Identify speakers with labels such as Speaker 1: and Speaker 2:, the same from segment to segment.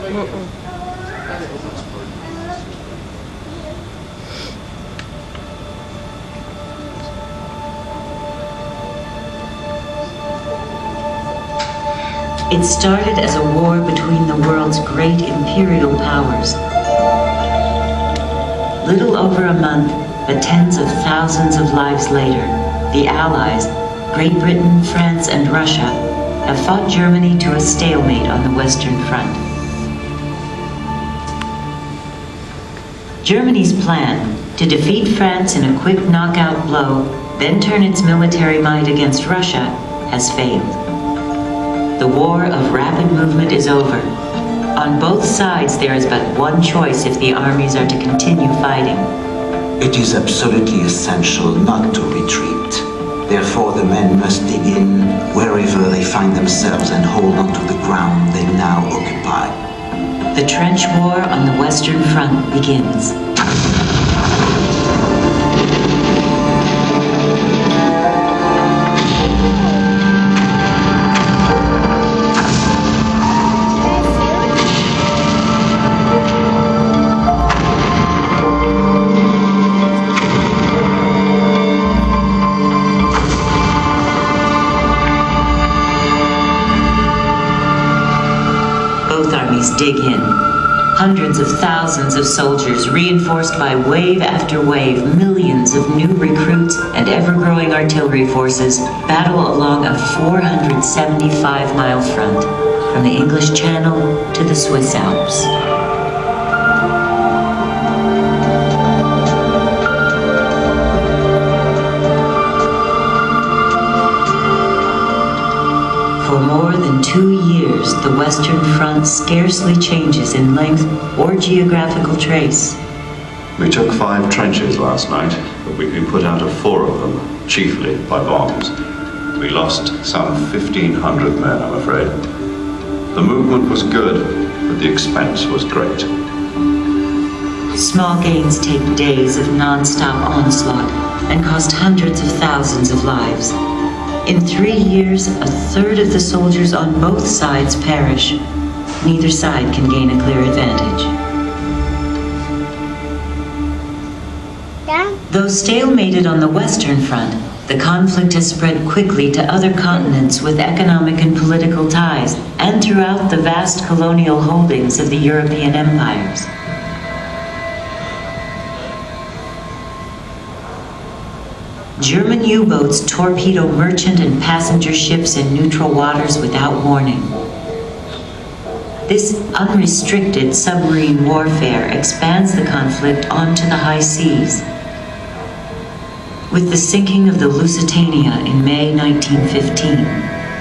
Speaker 1: It started as a war between the world's great imperial powers. Little over a month, but tens of thousands of lives later, the Allies, Great Britain, France, and Russia, have fought Germany to a stalemate on the Western Front. Germany's plan, to defeat France in a quick knockout blow, then turn its military might against Russia, has failed. The war of rapid movement is over. On both sides, there is but one choice if the armies are to continue fighting.
Speaker 2: It is absolutely essential not to retreat. Therefore, the men must dig in wherever they find themselves and hold onto the ground they now occupy.
Speaker 1: The trench war on the Western Front begins. Dig in. Hundreds of thousands of soldiers, reinforced by wave after wave, millions of new recruits and ever-growing artillery forces, battle along a 475-mile front, from the English Channel to the Swiss Alps. For more than 2 years, the Western Front scarcely changes in length or geographical trace.
Speaker 3: We took 5 trenches last night, but we've been put out of 4 of them, chiefly by bombs. We lost some 1,500 men, I'm afraid. The movement was good, but the expense was great.
Speaker 1: Small gains take days of non-stop onslaught and cost hundreds of thousands of lives. In 3 years, a third of the soldiers on both sides perish. Neither side can gain a clear advantage. Though stalemated on the Western Front, the conflict has spread quickly to other continents with economic and political ties, and throughout the vast colonial holdings of the European empires. German U-boats torpedo merchant and passenger ships in neutral waters without warning. This unrestricted submarine warfare expands the conflict onto the high seas. With the sinking of the Lusitania in May 1915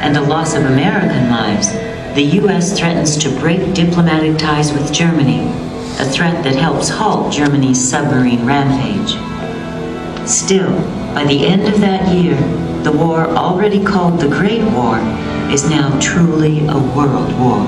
Speaker 1: and the loss of American lives, the U.S. threatens to break diplomatic ties with Germany, a threat that helps halt Germany's submarine rampage. Still, by the end of that year, the war already called the Great War is now truly a world war.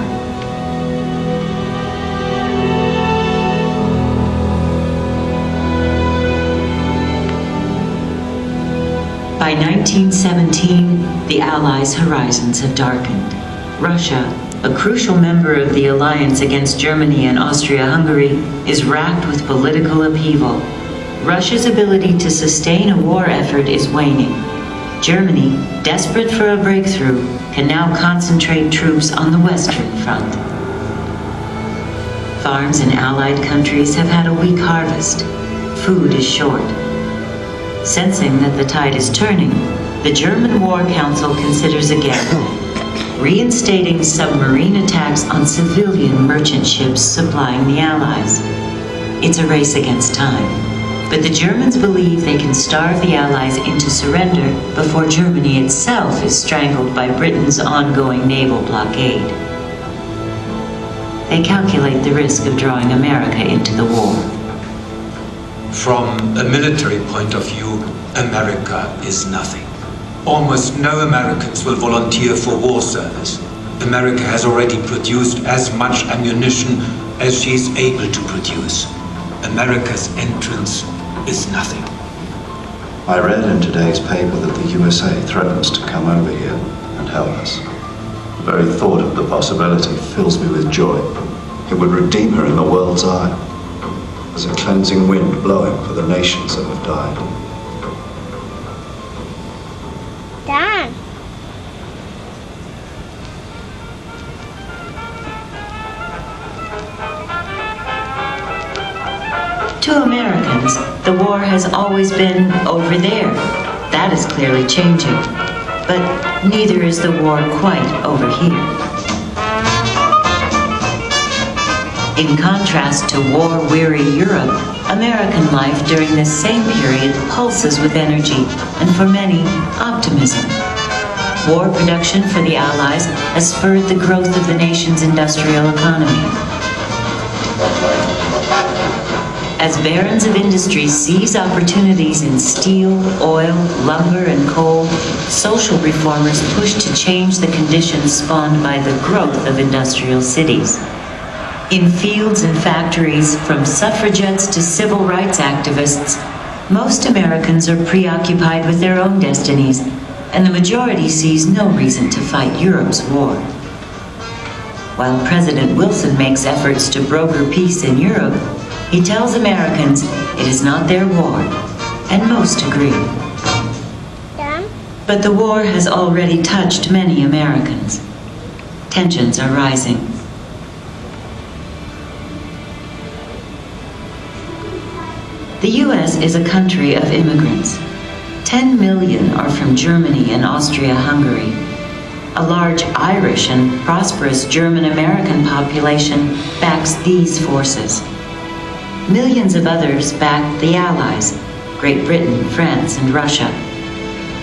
Speaker 1: By 1917, the Allies' horizons have darkened. Russia, a crucial member of the alliance against Germany and Austria-Hungary, is racked with political upheaval. Russia's ability to sustain a war effort is waning. Germany, desperate for a breakthrough, can now concentrate troops on the Western Front. Farms in Allied countries have had a weak harvest. Food is short. Sensing that the tide is turning, the German War Council considers again reinstating submarine attacks on civilian merchant ships supplying the Allies. It's a race against time. But the Germans believe they can starve the Allies into surrender before Germany itself is strangled by Britain's ongoing naval blockade. They calculate the risk of drawing America into the war.
Speaker 4: From a military point of view, America is nothing. Almost no Americans will volunteer for war service. America has already produced as much ammunition as she is able to produce. America's entrance is nothing.
Speaker 3: I read in today's paper that the USA threatens to come over here and help us. The very thought of the possibility fills me with joy. It would redeem her in the world's eye, as a cleansing wind blowing for the nations that have died.
Speaker 5: Dad.
Speaker 1: To Americans, the war has always been over there. That is clearly changing. But neither is the war quite over here. In contrast to war-weary Europe, American life during this same period pulses with energy and, for many, optimism. War production for the Allies has spurred the growth of the nation's industrial economy. As barons of industry seize opportunities in steel, oil, lumber, and coal, social reformers push to change the conditions spawned by the growth of industrial cities. In fields and factories, from suffragettes to civil rights activists, most Americans are preoccupied with their own destinies, and the majority sees no reason to fight Europe's war. While President Wilson makes efforts to broker peace in Europe, he tells Americans it is not their war, and most agree.
Speaker 5: Dad?
Speaker 1: But the war has already touched many Americans. Tensions are rising. The U.S. is a country of immigrants. 10 million are from Germany and Austria-Hungary. A large Irish and prosperous German-American population backs these forces. Millions of others back the Allies, Great Britain, France, and Russia.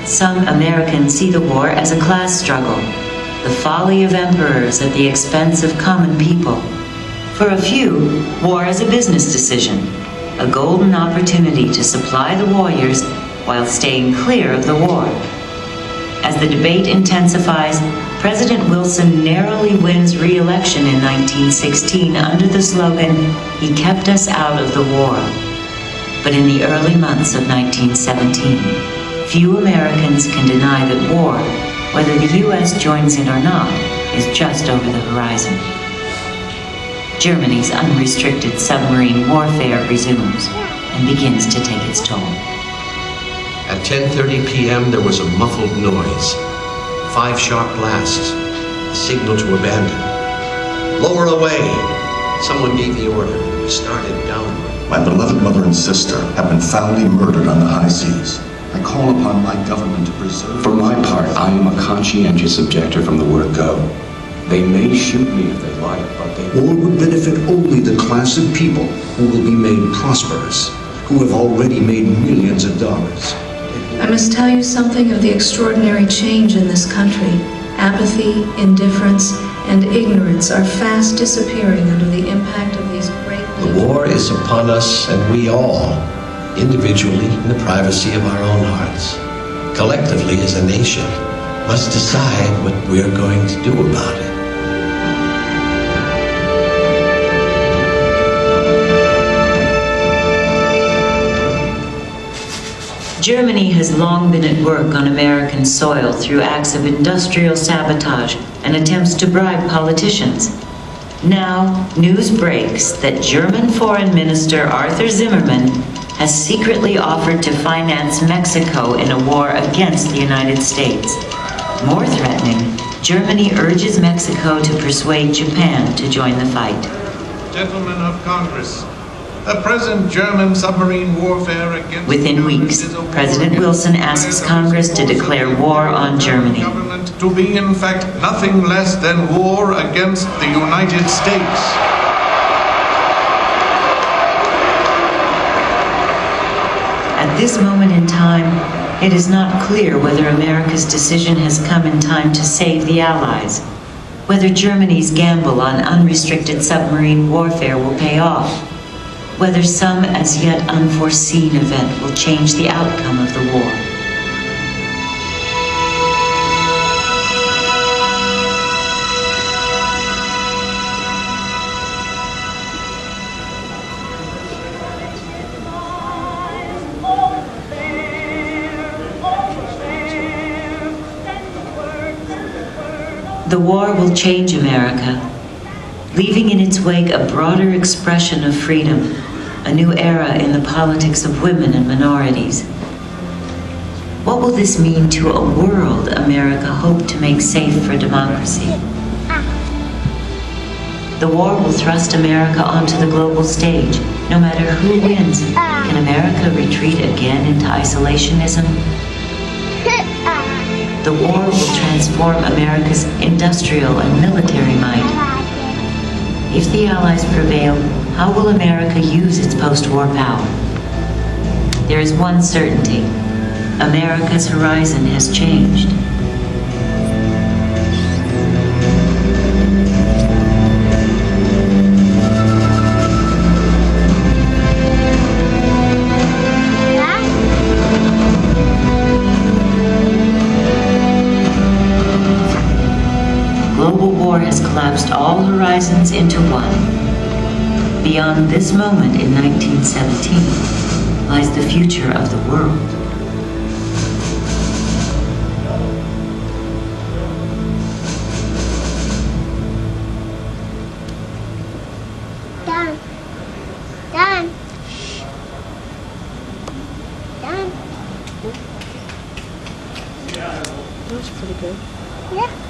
Speaker 1: Some Americans see the war as a class struggle, the folly of emperors at the expense of common people. For a few, war is a business decision, a golden opportunity to supply the warriors while staying clear of the war. As the debate intensifies, President Wilson narrowly wins re-election in 1916 under the slogan, "He kept us out of the war." But in the early months of 1917, few Americans can deny that war, whether the U.S. joins in or not, is just over the horizon. Germany's unrestricted submarine warfare resumes and begins to take its toll.
Speaker 6: At 10:30 p.m., there was a muffled noise. 5 sharp blasts, a signal to abandon. Lower away! Someone gave the order. We started downward.
Speaker 7: My beloved mother and sister have been foully murdered on the high seas. I call upon my government to preserve...
Speaker 8: For my part, I am a conscientious objector from the word go. They may shoot me if they like, but they...
Speaker 9: War would benefit only the class of people who will be made prosperous, who have already made millions of dollars.
Speaker 10: I must tell you something of the extraordinary change in this country. Apathy, indifference, and ignorance are fast disappearing under the impact of these great...
Speaker 6: The war is upon us, and we all, individually in the privacy of our own hearts, collectively as a nation, must decide what we're going to do about it.
Speaker 1: Germany has long been at work on American soil through acts of industrial sabotage and attempts to bribe politicians. Now, news breaks that German Foreign Minister Arthur Zimmermann has secretly offered to finance Mexico in a war against the United States. More threatening, Germany urges Mexico to persuade Japan to join the fight.
Speaker 11: Gentlemen of Congress, the present German submarine warfare against...
Speaker 1: Within weeks, President Wilson asks Congress to declare war on Germany.
Speaker 11: ...to be, in fact, nothing less than war against the United States.
Speaker 1: At this moment in time, it is not clear whether America's decision has come in time to save the Allies, whether Germany's gamble on unrestricted submarine warfare will pay off, whether some as yet unforeseen event will change the outcome of the war. The war will change America. leaving in its wake a broader expression of freedom, a new era in the politics of women and minorities. What will this mean to a world America hoped to make safe for democracy? The war will thrust America onto the global stage. No matter who wins, can America retreat again into isolationism? The war will transform America's industrial and military might. If the Allies prevail, how will America use its post-war power? There is one certainty. America's horizon has changed. Global war has collapsed all horizons into one. Beyond this moment in 1917 lies the future of the world.
Speaker 5: Done. Done. Done.
Speaker 12: That was pretty good.
Speaker 5: Yeah.